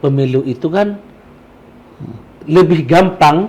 pemilu itu kan lebih gampang,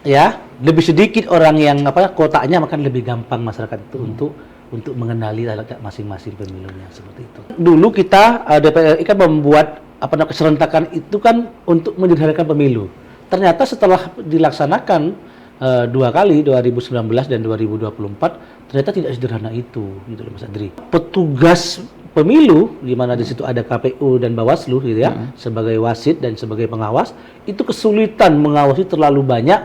ya, lebih sedikit orang yang kotaknya, maka lebih gampang masyarakat itu untuk mengenali masing-masing pemilunya, seperti itu. Dulu kita DPR RI kan membuat keserentakan itu kan untuk menyederhanakan pemilu. Ternyata setelah dilaksanakan 2 kali, 2019 dan 2024, ternyata tidak sederhana itu, gitu loh Mas Adri. Petugas pemilu, di mana di situ ada KPU dan Bawaslu, gitu ya, sebagai wasit dan sebagai pengawas, itu kesulitan mengawasi terlalu banyak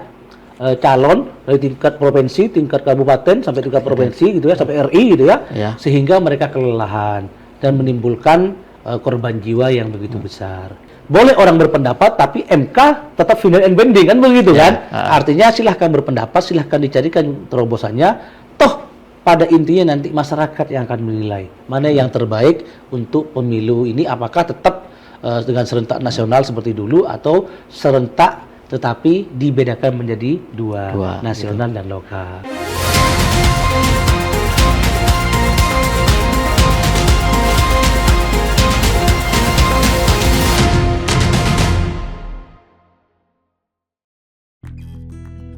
calon dari tingkat provinsi, tingkat kabupaten sampai tingkat provinsi, gitu ya, sampai RI, gitu ya, sehingga mereka kelelahan dan menimbulkan korban jiwa yang begitu besar. Boleh orang berpendapat, tapi MK tetap final and binding, kan begitu kan? Artinya silahkan berpendapat, silahkan dicarikan terobosannya. Toh pada intinya nanti masyarakat yang akan menilai mana yang terbaik untuk pemilu ini. Apakah tetap dengan serentak nasional seperti dulu, atau serentak tetapi dibedakan menjadi dua nasional dan lokal.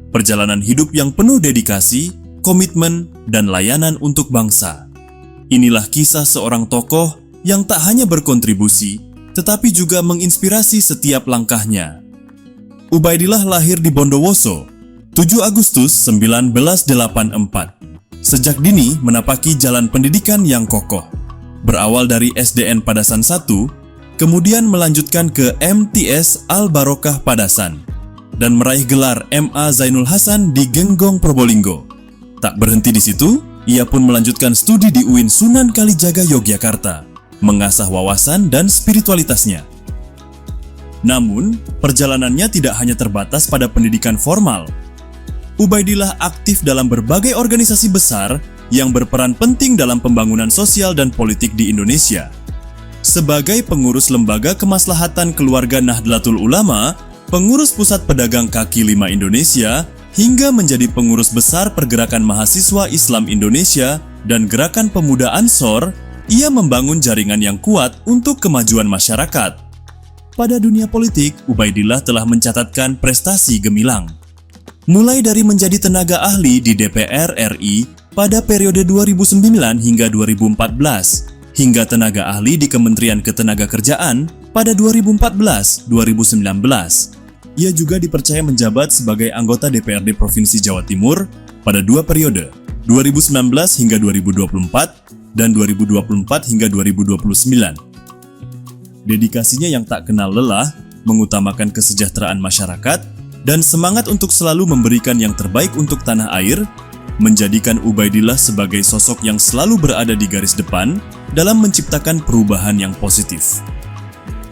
Perjalanan hidup yang penuh dedikasi, komitmen, dan layanan untuk bangsa. Inilah kisah seorang tokoh yang tak hanya berkontribusi, tetapi juga menginspirasi setiap langkahnya. Ubaidillah lahir di Bondowoso, 7 Agustus 1984. Sejak dini menapaki jalan pendidikan yang kokoh. Berawal dari SDN Padasan 1, kemudian melanjutkan ke MTS Al-Barokah Padasan, dan meraih gelar MA Zainul Hasan di Genggong, Probolinggo. Tak berhenti di situ, ia pun melanjutkan studi di UIN Sunan Kalijaga, Yogyakarta, mengasah wawasan dan spiritualitasnya. Namun, perjalanannya tidak hanya terbatas pada pendidikan formal. Ubaidillah aktif dalam berbagai organisasi besar yang berperan penting dalam pembangunan sosial dan politik di Indonesia. Sebagai pengurus Lembaga Kemaslahatan Keluarga Nahdlatul Ulama, pengurus Pusat Pedagang Kaki Lima Indonesia, hingga menjadi pengurus besar Pergerakan Mahasiswa Islam Indonesia dan Gerakan Pemuda Ansor, ia membangun jaringan yang kuat untuk kemajuan masyarakat. Pada dunia politik, Ubaidillah telah mencatatkan prestasi gemilang. Mulai dari menjadi tenaga ahli di DPR RI pada periode 2009 hingga 2014, hingga tenaga ahli di Kementerian Ketenagakerjaan pada 2014-2019. Ia juga dipercaya menjabat sebagai anggota DPRD Provinsi Jawa Timur pada 2 periode, 2019 hingga 2024 dan 2024 hingga 2029. Dedikasinya yang tak kenal lelah, mengutamakan kesejahteraan masyarakat, dan semangat untuk selalu memberikan yang terbaik untuk tanah air, menjadikan Ubaidillah sebagai sosok yang selalu berada di garis depan dalam menciptakan perubahan yang positif.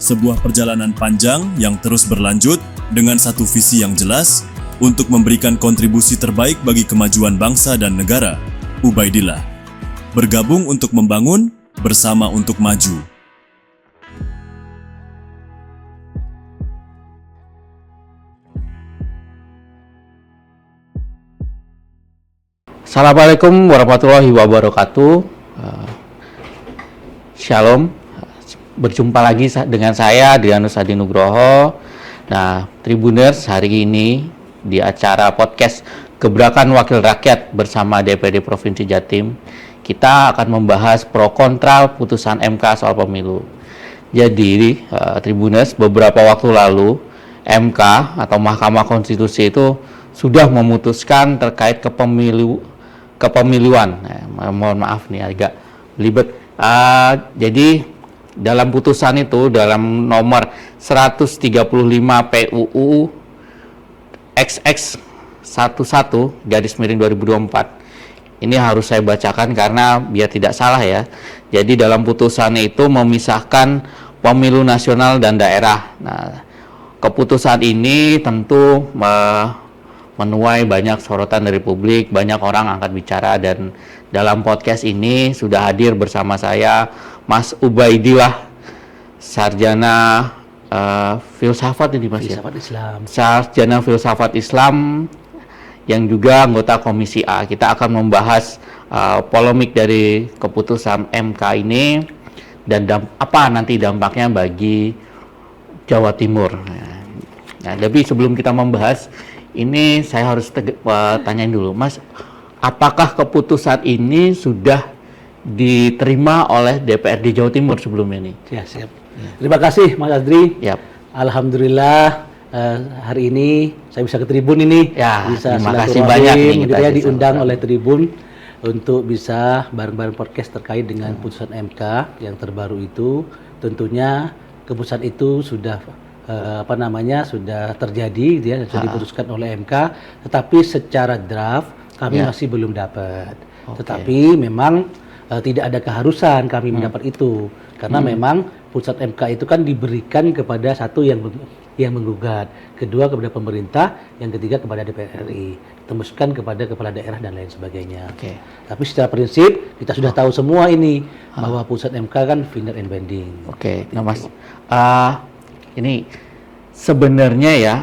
Sebuah perjalanan panjang yang terus berlanjut dengan satu visi yang jelas untuk memberikan kontribusi terbaik bagi kemajuan bangsa dan negara. Ubaidillah bergabung untuk membangun, bersama untuk maju. Assalamualaikum warahmatullahi wabarakatuh. Shalom. Berjumpa lagi dengan saya, Adrianus Adi Nugroho. Nah, Tribuners, hari ini di acara podcast Gebrakan Wakil Rakyat bersama DPD Provinsi Jatim, kita akan membahas pro kontra putusan MK soal pemilu. Jadi, Tribuners, beberapa waktu lalu MK atau Mahkamah Konstitusi itu sudah memutuskan terkait kepemiluan. Mohon maaf nih agak belibet. Jadi dalam putusan itu, dalam nomor 135 PUU XX 11/2024. Ini harus saya bacakan karena biar tidak salah ya. Jadi dalam putusan itu memisahkan pemilu nasional dan daerah. Nah, keputusan ini tentu menuai banyak sorotan dari publik, banyak orang angkat bicara, dan dalam podcast ini sudah hadir bersama saya Mas Ubaidillah, sarjana filsafat ini Mas Filsafat Islam. Sarjana filsafat Islam yang juga anggota Komisi A. Kita akan membahas polemik dari keputusan MK ini dan apa nanti dampaknya bagi Jawa Timur. Nah, tapi sebelum kita membahas ini, saya harus tanyain dulu, Mas, apakah keputusan ini sudah diterima oleh DPRD Jawa Timur sebelumnya nih? Ya, siap. Terima kasih Mas Adri. Yap. Alhamdulillah hari ini saya bisa ke Tribun ini. Ya, bisa terima kasih silaturahim, banyak nih gitu kita ya, bisa diundang bersama. oleh Tribun untuk bisa bareng-bareng podcast terkait dengan putusan MK yang terbaru itu. Tentunya keputusan itu sudah sudah terjadi, gitu ya, sudah diputuskan oleh MK, tetapi secara draft kami Ya. masih belum dapat. Oke. Tetapi memang tidak ada keharusan kami mendapat itu, karena memang putusan MK itu kan diberikan kepada satu yang menggugat, kedua kepada pemerintah, yang ketiga kepada DPR RI, tembuskan kepada kepala daerah dan lain sebagainya. Oke. Tapi secara prinsip kita sudah tahu semua ini bahwa putusan MK kan final and binding. Oke, nah Mas, ini sebenarnya ya,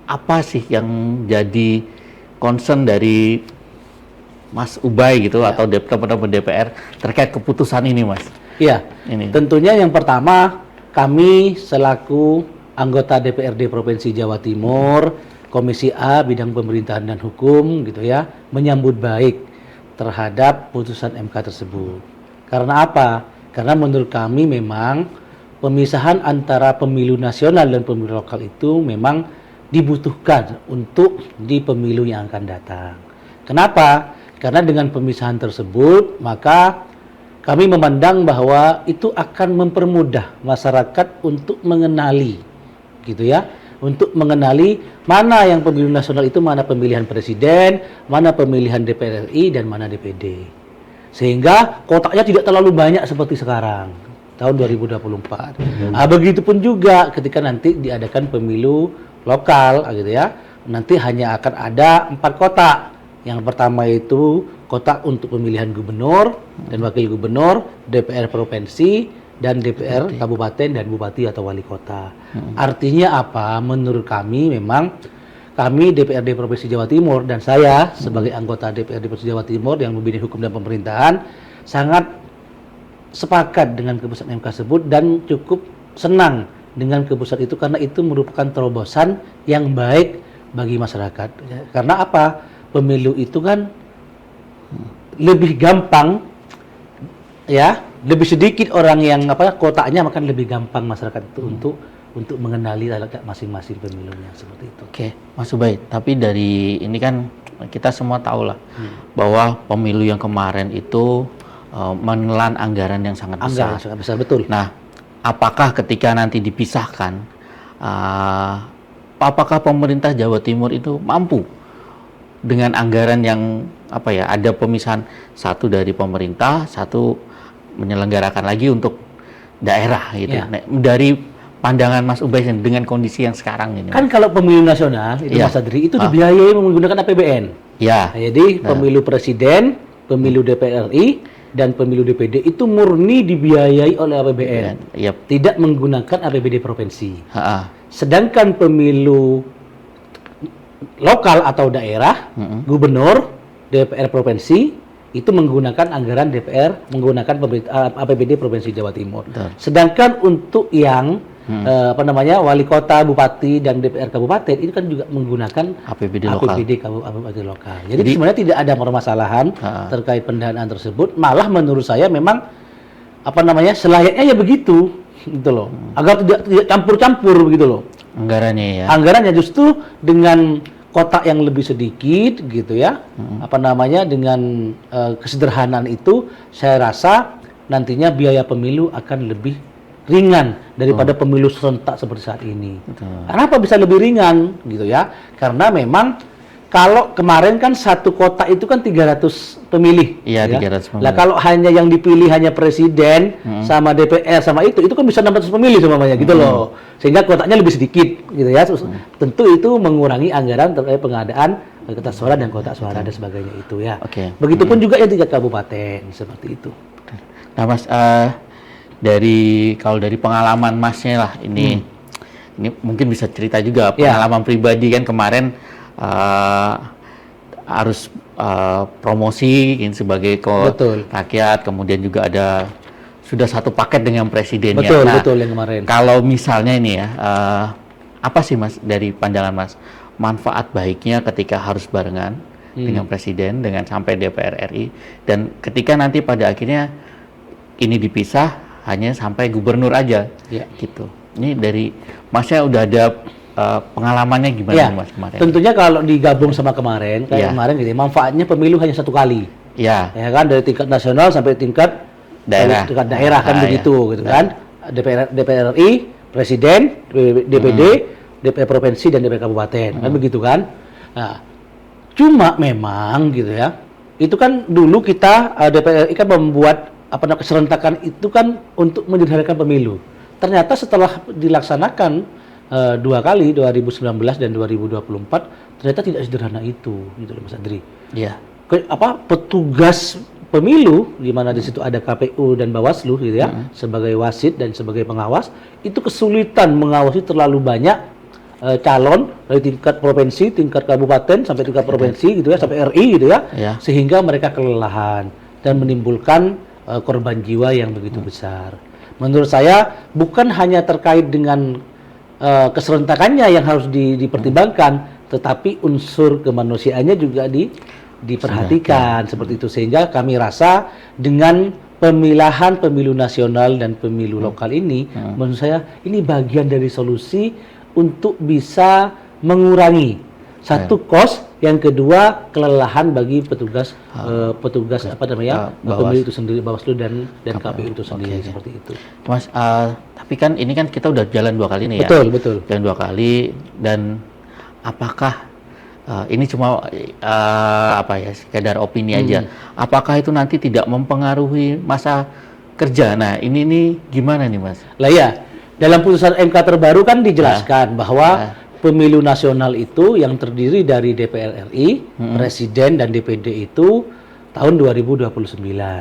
apa sih yang jadi concern dari Mas Ubay gitu atau teman-teman DPR terkait keputusan ini, Mas? Iya, Ini. tentunya yang pertama kami selaku anggota DPRD Provinsi Jawa Timur, Komisi A bidang pemerintahan dan hukum gitu ya, menyambut baik terhadap putusan MK tersebut. Karena apa? Karena menurut kami memang pemisahan antara pemilu nasional dan pemilu lokal itu memang dibutuhkan untuk di pemilu yang akan datang. Kenapa? Karena dengan pemisahan tersebut maka kami memandang bahwa itu akan mempermudah masyarakat untuk mengenali, gitu ya, untuk mengenali mana yang pemilu nasional itu, mana pemilihan presiden, mana pemilihan DPR RI, dan mana DPD. Sehingga kotaknya tidak terlalu banyak seperti sekarang, tahun 2024. Begitupun juga ketika nanti diadakan pemilu lokal, gitu ya, nanti hanya akan ada 4 kotak. Yang pertama itu kotak untuk pemilihan gubernur dan wakil gubernur, DPR provinsi, dan DPR kabupaten dan bupati atau wali kota. Artinya apa? Menurut kami memang kami DPRD Provinsi Jawa Timur dan saya sebagai anggota DPRD Provinsi Jawa Timur yang membimbing hukum dan pemerintahan sangat sepakat dengan keputusan MK tersebut dan cukup senang dengan keputusan itu karena itu merupakan terobosan yang baik bagi masyarakat. Karena apa? Pemilu itu kan lebih gampang, ya, lebih sedikit orang yang kotaknya, makan lebih gampang masyarakat itu untuk mengenali masing-masing pemilunya seperti itu. Oke, Mas Ubay, tapi dari ini kan kita semua tahu lah bahwa pemilu yang kemarin itu menelan anggaran yang sangat besar. Anggaran sangat besar, betul. Nah, apakah ketika nanti dipisahkan, apakah pemerintah Jawa Timur itu mampu dengan anggaran yang ada pemisahan, satu dari pemerintah, satu menyelenggarakan lagi untuk daerah gitu. Ya. Nah, dari pandangan Mas Ubay dengan kondisi yang sekarang ini. Kan kalau pemilu nasional itu Ya. Mas Adri itu dibiayai menggunakan APBN. Ya. Nah, jadi pemilu presiden, pemilu DPR RI, dan pemilu DPD itu murni dibiayai oleh APBN. Yap. Tidak menggunakan APBD provinsi. Ha-ha. Sedangkan pemilu lokal atau daerah, gubernur, DPR provinsi itu menggunakan anggaran DPR, menggunakan APBD Provinsi Jawa Timur. Betul. Sedangkan untuk yang wali kota, bupati, dan DPR kabupaten itu kan juga menggunakan APBD lokal. APBD lokal. Jadi sebenarnya tidak ada permasalahan terkait pendanaan tersebut. Malah menurut saya memang selayaknya ya begitu, gitu loh. Agar tidak campur-campur begitu loh. Anggarannya ya. Anggarannya justru dengan kotak yang lebih sedikit gitu ya, dengan kesederhanaan itu saya rasa nantinya biaya pemilu akan lebih ringan daripada pemilu serentak seperti saat ini. Kenapa bisa lebih ringan gitu ya? Karena memang kalau kemarin kan satu kotak itu kan 300 pemilih. Iya, ya. 300 pemilih. Lah kalau hanya yang dipilih hanya presiden sama DPR sama itu kan bisa 600 pemilih semuanya gitu loh. Sehingga kotaknya lebih sedikit gitu ya. Tentu itu mengurangi anggaran terkait pengadaan kertas suara dan kotak suara dan sebagainya itu ya. Oke. Begitupun juga yang 3 kabupaten seperti itu. Nah, Mas, kalau dari pengalaman Masnya lah, ini mungkin bisa cerita juga pengalaman pribadi kan kemarin harus promosi sebagai Betul. rakyat, kemudian juga ada sudah satu paket dengan presidennya. Betul, Nah, betul yang kemarin. kalau misalnya ini ya, apa sih Mas dari pandangan Mas manfaat baiknya ketika harus barengan dengan presiden, dengan sampai DPR RI, dan ketika nanti pada akhirnya ini dipisah hanya sampai gubernur aja, Ya. gitu. Ini dari Masnya udah ada pengalamannya gimana Ya, Mas kemarin? tentunya kalau digabung sama kemarin, kayak Ya. kemarin gitu, manfaatnya pemilu hanya satu kali. Ya, Ya kan, dari tingkat nasional sampai tingkat daerah kan Ah, begitu ya. gitu kan. DPR RI, presiden, DPD, DPR provinsi dan DPR kabupaten kan begitu kan. Nah, cuma memang gitu ya. Itu kan dulu kita DPR RI kan membuat keserentakan itu kan untuk menyederhanakan pemilu. Ternyata setelah dilaksanakan 2 kali 2019 dan 2024 ternyata tidak sederhana itu gitu loh Mas Andri. ya, Petugas pemilu di mana di situ ada KPU dan Bawaslu gitu ya sebagai wasit dan sebagai pengawas, itu kesulitan mengawasi terlalu banyak calon dari tingkat provinsi, tingkat kabupaten sampai tingkat provinsi gitu ya, sampai RI gitu ya, Ya. sehingga mereka kelelahan dan menimbulkan korban jiwa yang begitu besar. Menurut saya bukan hanya terkait dengan keserentakannya yang harus dipertimbangkan, tetapi unsur kemanusiaannya juga diperhatikan seperti itu, sehingga kami rasa dengan pemilahan pemilu nasional dan pemilu lokal ini, menurut saya ini bagian dari solusi untuk bisa mengurangi satu kos, yang kedua kelelahan bagi petugas pemilu itu sendiri, Bawaslu dan KPU itu sendiri seperti itu. Mas. Tapi kan ini kan kita udah jalan 2 kali nih ya. Betul. Jalan 2 kali, dan apakah ini cuma sekedar opini aja. Apakah itu nanti tidak mempengaruhi masa kerja? Nah, ini nih gimana nih Mas? Lah ya, dalam putusan MK terbaru kan dijelaskan bahwa pemilu nasional itu yang terdiri dari DPR RI, Presiden dan DPD itu tahun 2029.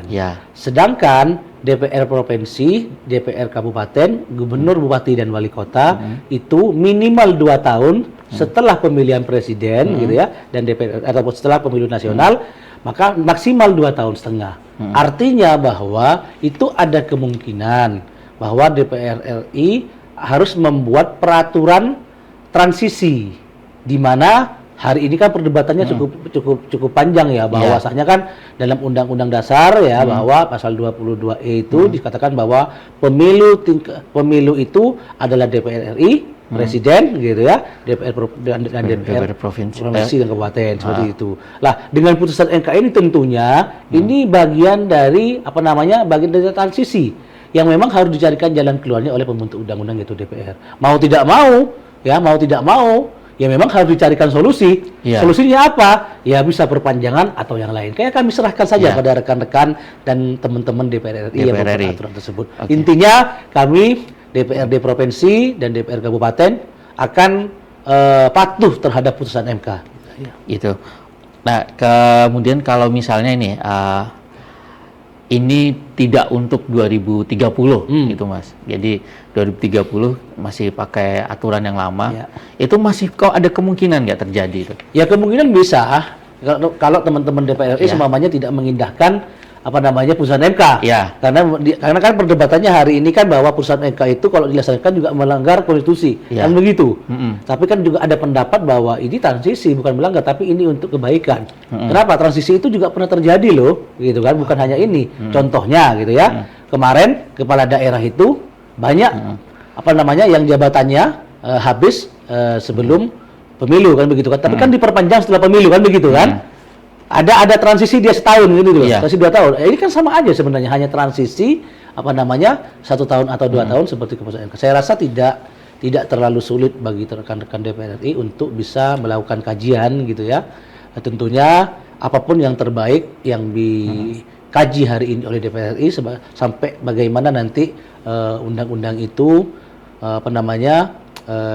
Ya. Sedangkan DPR provinsi, DPR kabupaten, gubernur, bupati dan wali kota itu minimal 2 tahun setelah pemilihan presiden gitu ya, dan DPR ataupun setelah pemilu nasional, maka maksimal 2,5 tahun. Artinya bahwa itu ada kemungkinan bahwa DPR RI harus membuat peraturan transisi, di mana hari ini kan perdebatannya cukup panjang ya, bahwasanya kan dalam Undang-Undang Dasar ya, bahwa pasal 22E itu dikatakan bahwa pemilu itu adalah DPR RI, Presiden gitu ya, dan DPR provinsi dan kabupaten seperti itu. Lah, dengan putusan MK ini tentunya ini bagian dari bagian dari transisi yang memang harus dicarikan jalan keluarnya oleh pembentuk undang-undang, yaitu DPR. Mau tidak mau ya memang harus dicarikan solusi. Solusinya apa? Ya bisa perpanjangan atau yang lain. Kayak kami serahkan saja pada rekan-rekan dan teman-teman DPR RI yang membuat aturan tersebut. Intinya kami DPRD provinsi dan DPR kabupaten akan patuh terhadap putusan MK. Itu. Nah, kemudian kalau misalnya ini tidak untuk 2030 gitu Mas. Jadi 2030 masih pakai aturan yang lama. Itu masih kok ada kemungkinan nggak terjadi itu? Ya kemungkinan bisa. Kalau teman-teman DPR RI semuanya tidak mengindahkan putusan MK. Karena kan perdebatannya hari ini kan bahwa putusan MK itu kalau dilaksanakan juga melanggar konstitusi. Kan begitu. Tapi kan juga ada pendapat bahwa ini transisi, bukan melanggar, tapi ini untuk kebaikan. Kenapa? Transisi itu juga pernah terjadi loh, gitu kan, bukan hanya ini. Contohnya gitu ya. Kemarin kepala daerah itu banyak yang jabatannya habis sebelum pemilu kan begitu kan. Tapi kan diperpanjang setelah pemilu kan begitu kan. Ada transisi dia setahun gitu loh, transisi 2 tahun. Ini kan sama aja sebenarnya, hanya transisi 1 tahun atau 2 tahun seperti keputusan MK. Saya rasa tidak terlalu sulit bagi rekan-rekan DPR RI untuk bisa melakukan kajian gitu ya. Tentunya apapun yang terbaik yang dikaji hari ini oleh DPR RI sampai bagaimana nanti undang-undang itu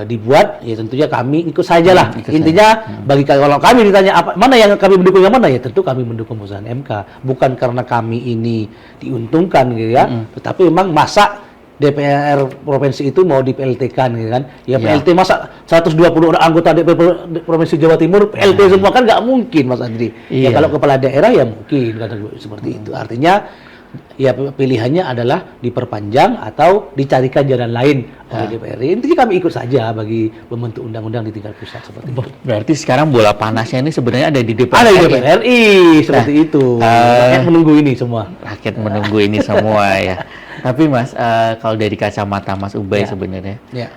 dibuat, ya tentunya kami ikut sajalah. Intinya kalau kami ditanya mana yang kami mendukung, yang mana, ya tentu kami mendukung putusan MK, bukan karena kami ini diuntungkan gitu ya, tetapi memang masa DPR provinsi itu mau di PLT-kan gitu kan. Ya PLT masa 120 orang anggota DPR Provinsi Jawa Timur PLT semua kan nggak mungkin Mas Andri. Ya kalau kepala daerah ya mungkin kan seperti itu. Artinya ya pilihannya adalah diperpanjang atau dicarikan jalan lain oleh DPR. Intinya kami ikut saja bagi pembentuk undang-undang di tingkat pusat seperti itu. Berarti sekarang bola panasnya ini sebenarnya ada di DPR. Ada di DPR RI seperti itu. Rakyat menunggu ini semua. Rakyat menunggu ini semua ya. Tapi Mas, kalau dari kacamata Mas Ubay Ya. sebenarnya, Ya.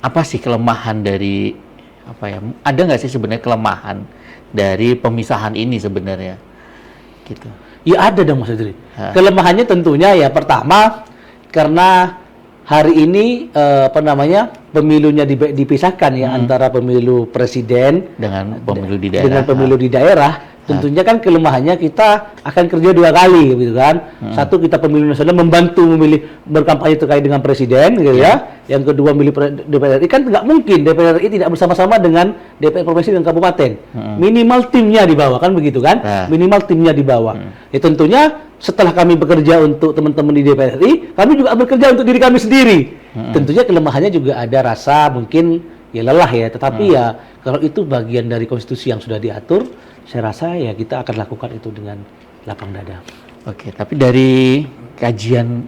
apa sih kelemahan dari ada nggak sih sebenarnya kelemahan dari pemisahan ini sebenarnya? Gitu. Ya ada dong Mas Adri. Ha. Kelemahannya tentunya ya pertama karena hari ini pemilunya dipisahkan ya antara pemilu presiden Dengan pemilu di daerah. dengan pemilu di daerah. Tentunya kan kelemahannya kita akan kerja 2 kali gitu kan. Satu, kita pemilu nasional membantu memilih berkampanye terkait dengan presiden gitu ya. Yang kedua memilih DPR RI, kan nggak mungkin DPR RI tidak bersama-sama dengan DPR provinsi dan kabupaten. Minimal timnya di bawah kan begitu kan? Minimal timnya di bawah. Ya tentunya setelah kami bekerja untuk teman-teman di DPR RI, kami juga bekerja untuk diri kami sendiri. Tentunya kelemahannya juga ada rasa mungkin ya lelah ya, tetapi ya kalau itu bagian dari konstitusi yang sudah diatur, saya rasa ya kita akan lakukan itu dengan lapang dada. Oke, tapi dari kajian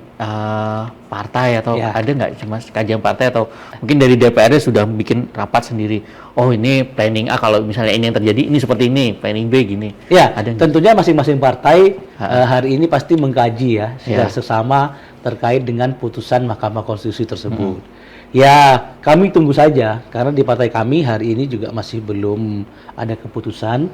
partai atau Ya. ada nggak cuma kajian partai atau mungkin dari DPR sudah bikin rapat sendiri? Oh ini planning A, kalau misalnya ini yang terjadi ini seperti ini, planning B gini. Ya, Ada nggak? tentunya masing-masing partai hari ini pasti mengkaji ya secara seksama terkait dengan putusan Mahkamah Konstitusi tersebut. Ya, kami tunggu saja karena di partai kami hari ini juga masih belum ada keputusan.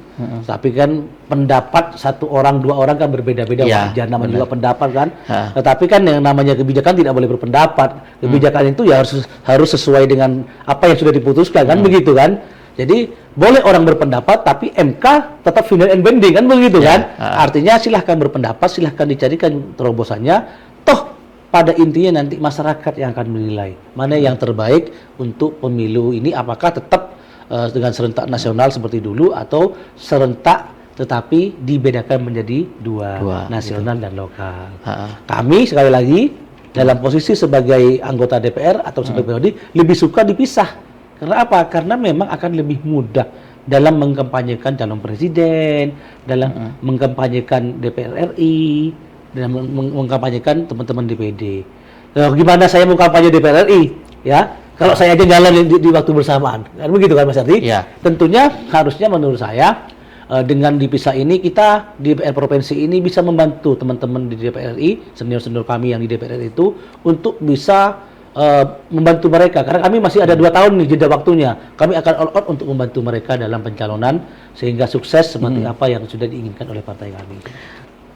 Tapi kan pendapat 1 orang 2 orang kan berbeda-beda, Ya, wajar namanya benar. juga pendapat kan. Ha. Tetapi kan yang namanya kebijakan tidak boleh berpendapat. Kebijakan itu ya harus sesuai dengan apa yang sudah diputuskan kan begitu kan. Jadi boleh orang berpendapat tapi MK tetap final and binding kan begitu Ya, kan. Artinya silahkan berpendapat, silahkan dicarikan terobosannya. Toh pada intinya nanti masyarakat yang akan menilai mana yang terbaik untuk pemilu ini, apakah tetap dengan serentak nasional seperti dulu atau serentak tetapi dibedakan menjadi dua nasional dan lokal. Kami sekali lagi dalam posisi sebagai anggota DPR atau sebagai pribadi lebih suka dipisah. Karena apa? Karena memang akan lebih mudah dalam mengkampanyekan calon presiden, dalam mengkampanyekan DPR RI, dan mengkampanyekan teman-teman DPD. Gimana saya mau kampanye DPR RI? Ya, kalau saya aja jalan di waktu bersamaan, kan begitu kan Mas Ardi? Ya. Tentunya harusnya menurut saya dengan dipisah ini kita di DPR provinsi ini bisa membantu teman-teman di DPR RI, senior-senior kami yang di DPR RI itu untuk bisa membantu mereka karena kami masih ada 2 tahun nih jeda waktunya. Kami akan all out untuk membantu mereka dalam pencalonan sehingga sukses seperti apa yang sudah diinginkan oleh partai kami.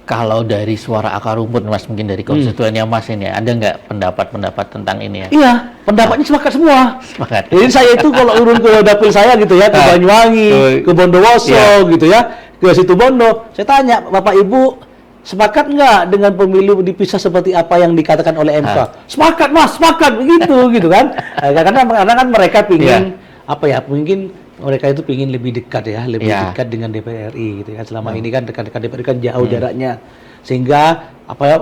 Kalau dari suara akar rumput Mas, mungkin dari konstituennya Mas ini, ada nggak pendapat-pendapat tentang ini ya? Iya, pendapatnya sepakat semua. Sepakat. Jadi saya itu kalau urun ke dapil saya gitu ya, ke Banyuwangi, ke Bondowoso gitu ya, ke Situbondo, saya tanya, Bapak Ibu sepakat nggak dengan pemilu dipisah seperti apa yang dikatakan oleh MK? Sepakat Mas, sepakat begitu gitu kan? Karena kan mereka pingin apa ya, mungkin mereka itu pingin lebih dekat ya, lebih dekat dengan DPR RI gitu kan. Selama ini kan dekat-dekat DPR RI kan jauh jaraknya, sehingga apa ya,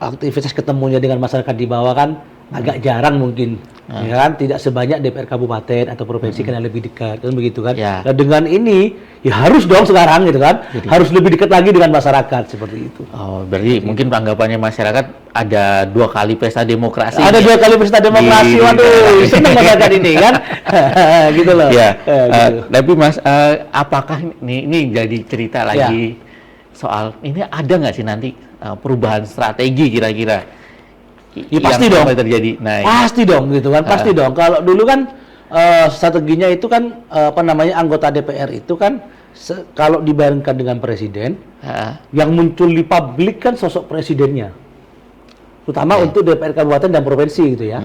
aktivitas ketemunya dengan masyarakat di bawah kan agak jarang mungkin, ya kan, tidak sebanyak DPR kabupaten atau provinsi kan yang lebih dekat kan begitu kan. Nah, dengan ini ya harus dong sekarang gitu kan, harus lebih dekat lagi dengan masyarakat seperti itu. Oh, berarti mungkin tanggapannya masyarakat ada 2 kali pesta demokrasi. Ada 2 kali pesta demokrasi, waduh, senang masyarakat ini kan, gitu loh. Ya, Gitu. tapi Mas, apakah ini jadi cerita lagi soal ini ada nggak sih nanti perubahan strategi kira-kira? Ya, pasti dong. Terjadi. Nah, Pasti dong gitu kan, pasti dong. Kalau dulu kan strateginya itu kan anggota DPR itu kan kalau dibandingkan dengan presiden, yang muncul di publik kan sosok presidennya. Terutama untuk DPR kabupaten dan provinsi gitu ya.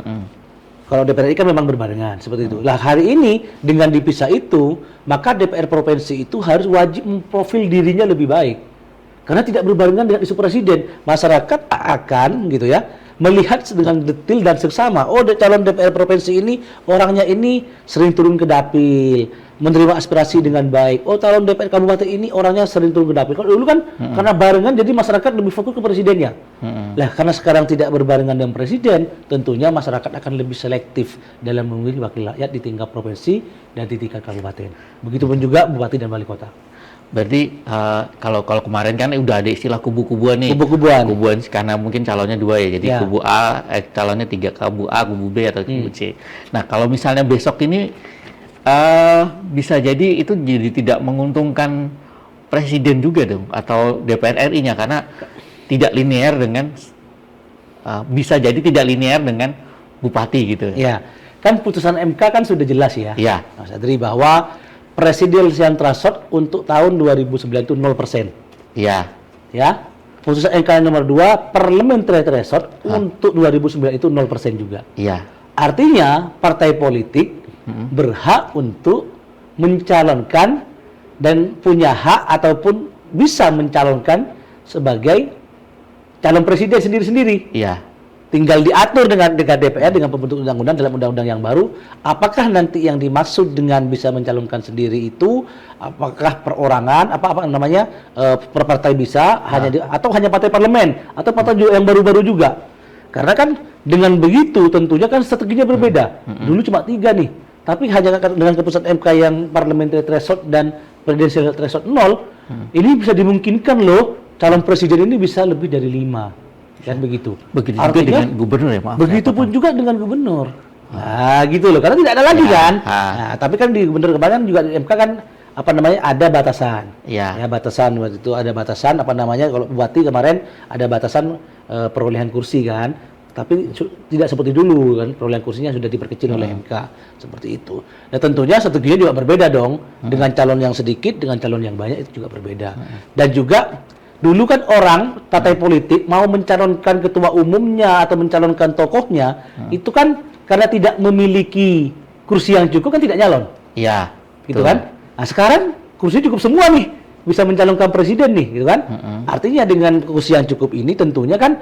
Kalau DPR RI kan memang berbarengan seperti itu. Lah hari ini dengan dipisah itu, maka DPR provinsi itu harus wajib memprofil dirinya lebih baik. Karena tidak berbarengan dengan isu presiden, masyarakat akan gitu ya melihat dengan detail dan seksama. Oh, calon DPR provinsi ini orangnya ini sering turun ke dapil, menerima aspirasi dengan baik. Oh, calon DPR kabupaten ini orangnya sering turun ke dapil. Kalau dulu kan karena barengan jadi masyarakat lebih fokus ke presidennya. Lah karena sekarang tidak berbarengan dengan presiden, tentunya masyarakat akan lebih selektif dalam memilih wakil rakyat di tingkat provinsi dan di tingkat kabupaten. Begitupun juga bupati dan wali kota. Berarti kalau kemarin kan udah ada istilah kubu-kubuan nih. Kubu-kubuan. Kubuan karena mungkin calonnya 2 ya. Jadi Ya. kubu A, calonnya 3, kubu A, kubu B atau kubu C. Nah, kalau misalnya besok ini bisa jadi itu jadi tidak menguntungkan presiden juga dong atau DPR RI-nya karena tidak linear dengan bisa jadi tidak linear dengan bupati gitu. Ya, kan putusan MK kan sudah jelas ya, Iya. Mas Adri, bahwa presidensial threshold untuk tahun 2009 itu 0%. Iya. Ya, putusan MK nomor 2, parliamentary threshold untuk 2009 itu 0% juga. Iya. Artinya partai politik berhak untuk mencalonkan dan punya hak ataupun bisa mencalonkan sebagai calon presiden sendiri-sendiri. Iya. Tinggal diatur dengan DPR dengan pembentuk undang-undang dalam undang-undang yang baru, apakah nanti yang dimaksud dengan bisa mencalonkan sendiri itu apakah perorangan, apa namanya, per partai bisa atau hanya partai parlemen atau partai yang baru-baru juga. Karena kan dengan begitu tentunya kan strateginya berbeda. Dulu cuma 3 nih, tapi hanya dengan keputusan MK yang parliamentary threshold dan presidential threshold 0, ini bisa dimungkinkan loh calon presiden ini bisa lebih dari 5. Kan begitu. Begitu juga Artinya, dengan gubernur ya, maaf. begitu pun juga dengan gubernur. Nah, gitu loh. Karena tidak ada lagi kan. Nah, tapi kan di gubernur kemarin juga di MK kan apa namanya ada batasan. Iya. Ya, batasan waktu itu ada batasan apa namanya kalau bupati kemarin ada batasan perolehan kursi kan. Tapi tidak seperti dulu kan, perolehan kursinya sudah diperkecil oleh MK seperti itu. Nah, tentunya strateginya juga berbeda dong dengan calon yang sedikit dengan calon yang banyak itu juga berbeda. Dan juga dulu kan orang partai politik mau mencalonkan ketua umumnya atau mencalonkan tokohnya itu kan karena tidak memiliki kursi yang cukup kan tidak nyalon. Iya. Gitu kan? Nah, sekarang kursi cukup semua nih, bisa mencalonkan presiden nih, gitu kan? Artinya dengan kursi yang cukup ini tentunya kan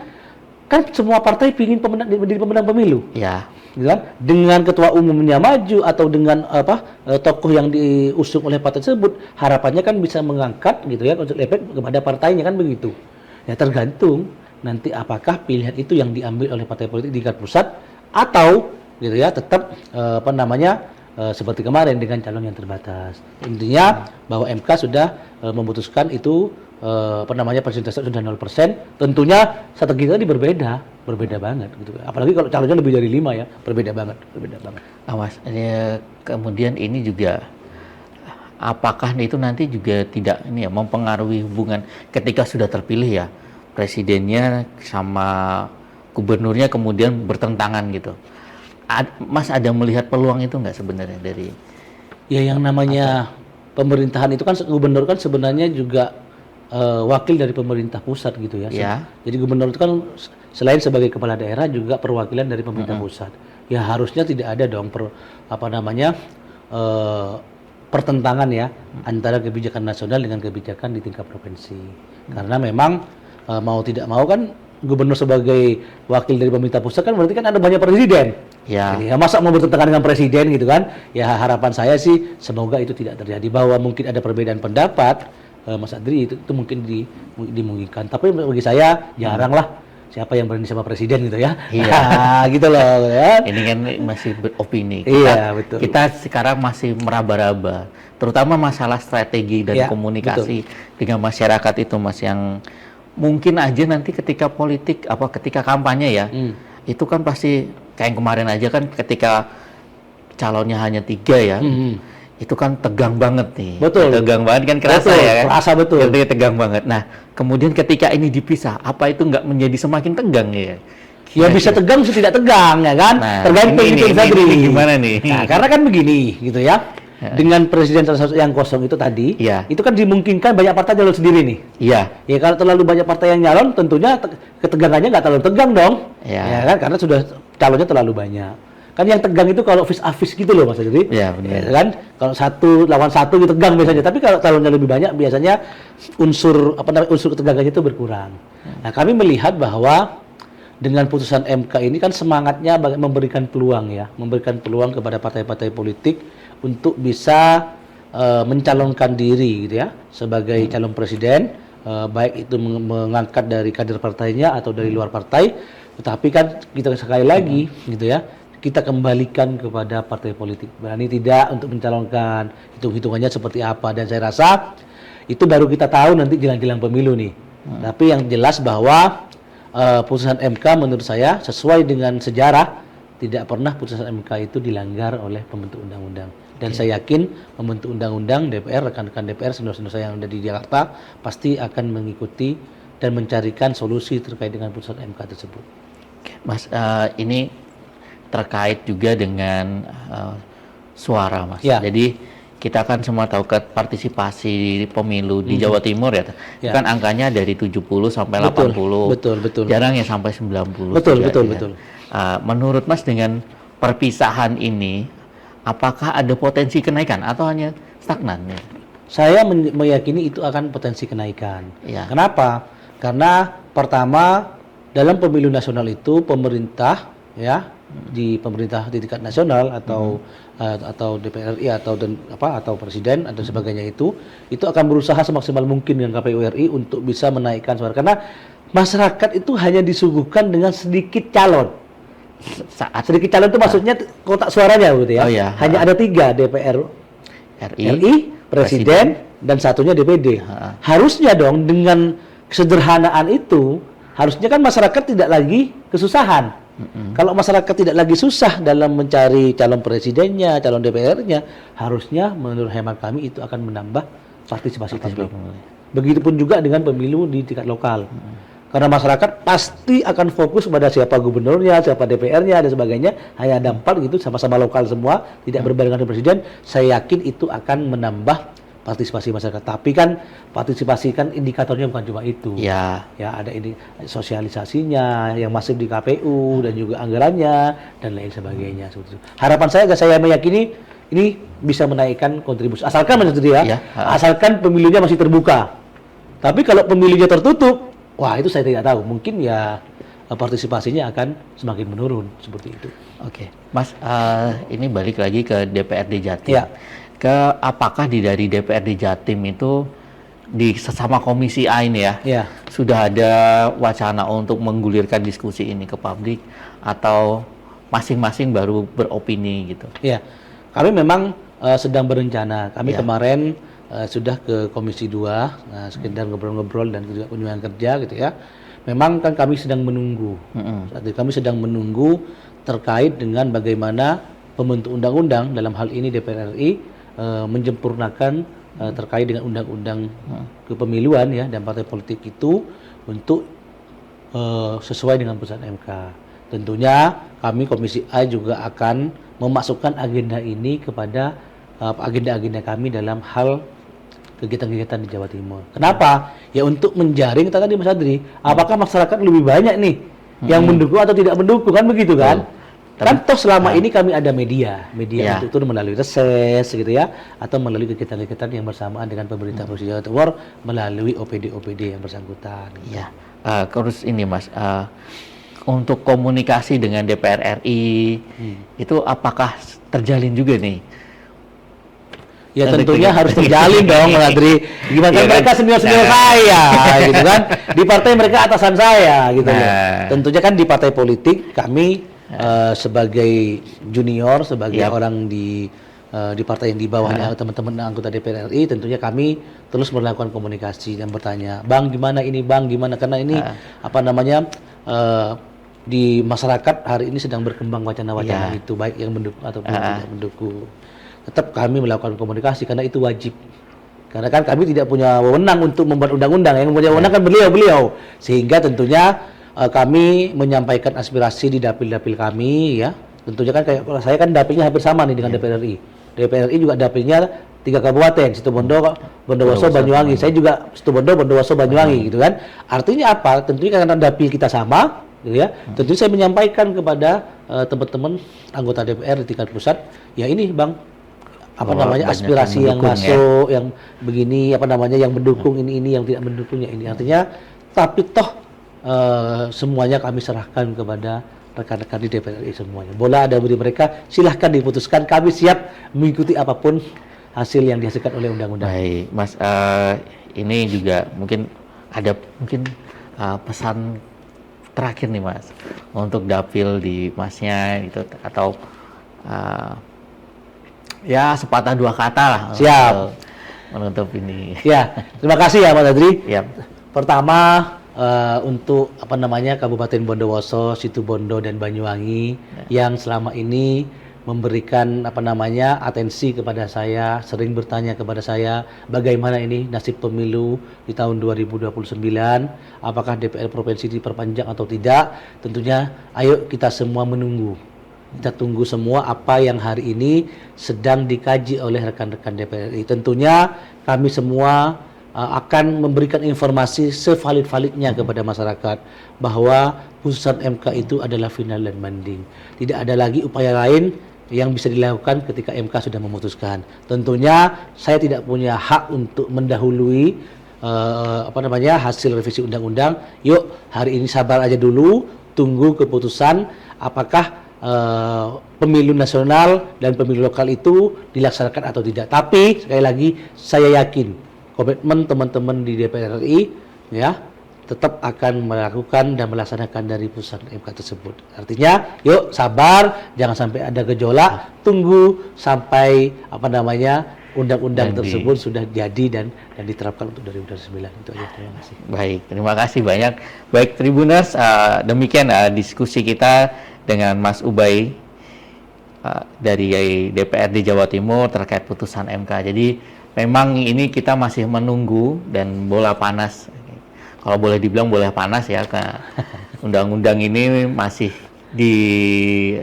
semua partai ingin menjadi pemenang pemilu. Iya. Gitu kan? Dengan ketua umumnya maju atau dengan tokoh yang diusung oleh partai tersebut, harapannya kan bisa mengangkat gitu ya konsep efek kepada partainya kan begitu. Ya tergantung nanti apakah pilihan itu yang diambil oleh partai politik di tingkat pusat atau gitu ya tetap seperti kemarin dengan calon yang terbatas. Intinya bahwa MK sudah memutuskan itu persentase sudah 0%, tentunya strategi tadi berbeda banget gitu. Apalagi kalau calonnya lebih dari 5 ya, berbeda banget. Awas, kemudian ini juga apakah itu nanti juga tidak mempengaruhi hubungan ketika sudah terpilih ya presidennya sama gubernurnya kemudian bertentangan gitu. Mas ada melihat peluang itu nggak sebenarnya dari ya yang namanya pemerintahan itu kan gubernur kan sebenarnya juga wakil dari pemerintah pusat gitu ya. Ya. Jadi gubernur itu kan selain sebagai kepala daerah juga perwakilan dari pemerintah pusat. Ya harusnya tidak ada dong pertentangan ya antara kebijakan nasional dengan kebijakan di tingkat provinsi. Karena memang mau tidak mau kan gubernur sebagai wakil dari pemerintah pusat kan berarti kan ada banyak presiden. Ya. Jadi, masa mau bertentangan dengan presiden gitu kan? Ya harapan saya sih semoga itu tidak terjadi, bahwa mungkin ada perbedaan pendapat. Mas Adri itu mungkin dimungkinkan, tapi bagi saya jarang lah siapa yang berani sama presiden gitu ya. Iya. Gitu loh ya. Ini kan masih beropini. Iya, betul. Kita sekarang masih meraba-raba, terutama masalah strategi dan Iya, komunikasi dengan masyarakat itu Mas yang mungkin aja nanti ketika ketika kampanye ya, itu kan pasti kayak yang kemarin aja kan ketika calonnya hanya 3 ya. Itu kan tegang banget nih. Betul. Tegang banget kan, kerasa betul, ya kan? Kerasa betul. Ketika tegang banget. Nah, kemudian ketika ini dipisah, apa itu nggak menjadi semakin tegang ya? Ya bisa tegang, bisa tidak tegang ya kan? Nah, tergantung ini itu Mas Adri. gimana nih? Nah, karena kan begini gitu ya. Dengan presiden yang kosong itu tadi, Iya. itu kan dimungkinkan banyak partai nyalon sendiri nih. Iya. Ya kalau terlalu banyak partai yang nyalon, tentunya ketegangannya nggak terlalu tegang dong. Iya. Ya kan? Karena sudah calonnya terlalu banyak. Kan yang tegang itu kalau vis a vis gitu loh Mas Adri. Iya, benar. Ya kan? Kalau 1 lawan 1 gitu tegang biasanya. Tapi kalau calonnya lebih banyak biasanya unsur ketegangannya itu berkurang. Nah, kami melihat bahwa dengan putusan MK ini kan semangatnya memberikan peluang kepada partai-partai politik untuk bisa mencalonkan diri gitu ya sebagai calon presiden, baik itu mengangkat dari kader partainya atau dari luar partai. Tetapi kan kita sekali lagi gitu ya, kita kembalikan kepada partai politik berani tidak untuk mencalonkan, hitung-hitungannya seperti apa. Dan saya rasa itu baru kita tahu nanti jelang-jelang pemilu nih. Tapi yang jelas bahwa putusan MK menurut saya sesuai dengan sejarah, tidak pernah putusan MK itu dilanggar oleh pembentuk undang-undang. Dan saya yakin pembentuk undang-undang, DPR, rekan-rekan DPR, senior-senior saya yang ada di Jakarta pasti akan mengikuti dan mencarikan solusi terkait dengan putusan MK tersebut. Mas, ini terkait juga dengan suara, Mas. Ya. Jadi kita kan semua tahu partisipasi di pemilu di Jawa Timur ya. Ya. Kan angkanya dari 70 sampai 80. Betul. Jarang ya sampai 90. Betul. Menurut Mas dengan perpisahan ini, apakah ada potensi kenaikan atau hanya stagnan ya? Saya meyakini itu akan potensi kenaikan. Ya. Kenapa? Karena pertama dalam pemilu nasional itu pemerintah ya di pemerintah di tingkat nasional atau DPR RI atau presiden atau sebagainya itu akan berusaha semaksimal mungkin dengan KPU RI untuk bisa menaikkan suara karena masyarakat itu hanya disuguhkan dengan sedikit calon. Sedikit calon itu maksudnya kotak suaranya gitu ya. Oh, ya. Hanya ada 3 DPR RI, presiden dan satunya DPD. Harusnya dong dengan kesederhanaan itu harusnya kan masyarakat tidak lagi kesusahan. Kalau masyarakat tidak lagi susah dalam mencari calon presidennya, calon DPR-nya, harusnya menurut hemat kami itu akan menambah partisipasi publik. Begitupun juga dengan pemilu di tingkat lokal. Karena masyarakat pasti akan fokus pada siapa gubernurnya, siapa DPR-nya dan sebagainya, hanya ada 4 gitu sama-sama lokal semua, tidak berbarengan dengan presiden. Saya yakin itu akan menambah partisipasi masyarakat. Tapi kan partisipasi kan indikatornya bukan cuma itu. Ya ada ini sosialisasinya yang masif di KPU dan juga anggarannya dan lain sebagainya. Harapan saya meyakini ini bisa menaikkan kontribusi. Asalkan asalkan pemilunya masih terbuka. Tapi kalau pemilunya tertutup, wah itu saya tidak tahu. Mungkin ya partisipasinya akan semakin menurun seperti itu. Oke, Mas, ini balik lagi ke DPRD Jatim. Ya. Apakah dari DPRD Jatim itu di sesama komisi A ini ya, sudah ada wacana untuk menggulirkan diskusi ini ke publik atau masing-masing baru beropini gitu? Ya, kami memang sedang berencana. Kami kemarin sudah ke Komisi 2, sekedar ngobrol-ngobrol dan juga kunjungan kerja gitu ya. Memang kan kami sedang menunggu. Kami sedang menunggu terkait dengan bagaimana pembentuk undang-undang dalam hal ini DPR RI menjempurnakan terkait dengan undang-undang kepemiluan ya dan partai politik itu untuk sesuai dengan putusan MK. Tentunya kami Komisi A juga akan memasukkan agenda ini kepada agenda-agenda kami dalam hal kegiatan-kegiatan di Jawa Timur. Kenapa? Ya untuk menjaring tadi Mas Adri, apakah masyarakat lebih banyak nih yang mendukung atau tidak mendukung kan begitu kan? Kan toh selama ini kami ada media untuk itu melalui reses gitu ya, atau melalui kegiatan-kegiatan yang bersamaan dengan pemerintah Provinsi Jawa Timur melalui OPD yang bersangkutan. Gitu. Ya, terus ini Mas, untuk komunikasi dengan DPR RI itu apakah terjalin juga nih? Ya tentunya harus terjalin dong, Mas Adri. Gimana kan mereka senior-senior saya, gitu kan? Di partai mereka atasan saya, gitu ya. Tentunya kan di partai politik kami sebagai junior, sebagai orang di partai yang di bawahnya teman-teman anggota DPR RI, tentunya kami terus melakukan komunikasi dan bertanya, Bang gimana ini, Bang gimana, karena ini di masyarakat hari ini sedang berkembang wacana-wacana itu, baik yang mendukung ataupun tidak mendukung. Tetap kami melakukan komunikasi karena itu wajib. Karena kan kami tidak punya wewenang untuk membuat undang-undang, yang punya wewenang kan beliau-beliau. Sehingga tentunya kami menyampaikan aspirasi di dapil-dapil kami ya. Tentunya kan kayak saya kan dapilnya hampir sama nih dengan DPR RI. DPR RI juga dapilnya 3 kabupaten, Situbondo, Bondowoso, Banyuwangi. Saya juga Situbondo, Bondowoso, Banyuwangi gitu kan. Artinya apa? Tentunya karena dapil kita sama gitu ya. Tentunya saya menyampaikan kepada teman-teman anggota DPR di tingkat pusat, ya ini Bang, aspirasi yang masuk, yang begini, yang mendukung ini, yang tidak mendukungnya ini. Artinya, tapi toh semuanya kami serahkan kepada rekan-rekan di DPR RI semuanya. Bola ada di mereka, silahkan diputuskan. Kami siap mengikuti apapun hasil yang dihasilkan oleh undang-undang. Baik, Mas, ini juga mungkin ada pesan terakhir nih Mas untuk dapil di Masnya gitu, atau ya sepatah dua kata lah. Siap. menutup ini. Ya, terima kasih ya Mas Adri. Ya, Pertama untuk Kabupaten Bondowoso, Situbondo dan Banyuwangi yang selama ini memberikan atensi kepada saya, sering bertanya kepada saya bagaimana ini nasib pemilu di tahun 2029, apakah DPR provinsi diperpanjang atau tidak. Tentunya ayo kita semua menunggu. Kita tunggu semua apa yang hari ini sedang dikaji oleh rekan-rekan DPR RI. Tentunya kami semua akan memberikan informasi sevalid-validnya kepada masyarakat bahwa putusan MK itu adalah final dan banding. Tidak ada lagi upaya lain yang bisa dilakukan ketika MK sudah memutuskan. Tentunya saya tidak punya hak untuk mendahului hasil revisi undang-undang. Yuk hari ini sabar aja dulu, tunggu keputusan apakah pemilu nasional dan pemilu lokal itu dilaksanakan atau tidak. Tapi sekali lagi saya yakin komitmen teman-teman di DPR RI ya tetap akan melakukan dan melaksanakan dari putusan MK tersebut. Artinya, yuk sabar, jangan sampai ada gejolak, tunggu sampai undang-undang tersebut sudah jadi dan diterapkan untuk 2009. Itu aja, terima kasih. Baik, terima kasih banyak. Baik Tribuners, demikian diskusi kita dengan Mas Ubay dari DPRD Jawa Timur terkait putusan MK. Jadi memang ini kita masih menunggu dan bola panas. Kalau boleh dibilang boleh panas ya, karena undang-undang ini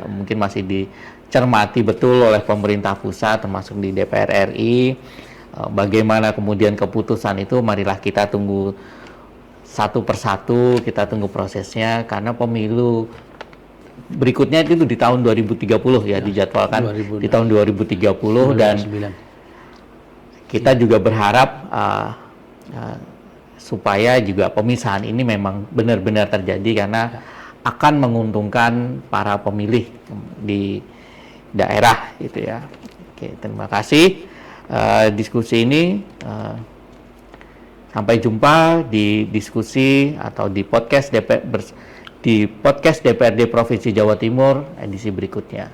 mungkin masih dicermati betul oleh pemerintah pusat termasuk di DPR RI. Bagaimana kemudian keputusan itu, marilah kita tunggu satu persatu, kita tunggu prosesnya, karena pemilu berikutnya itu di tahun 2030 ya, dijadwalkan di tahun 2030 dan kita juga berharap supaya juga pemisahan ini memang benar-benar terjadi karena akan menguntungkan para pemilih di daerah gitu ya. Oke, terima kasih diskusi ini. Sampai jumpa di diskusi atau di podcast DPRD Provinsi Jawa Timur edisi berikutnya.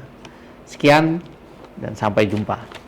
Sekian dan sampai jumpa.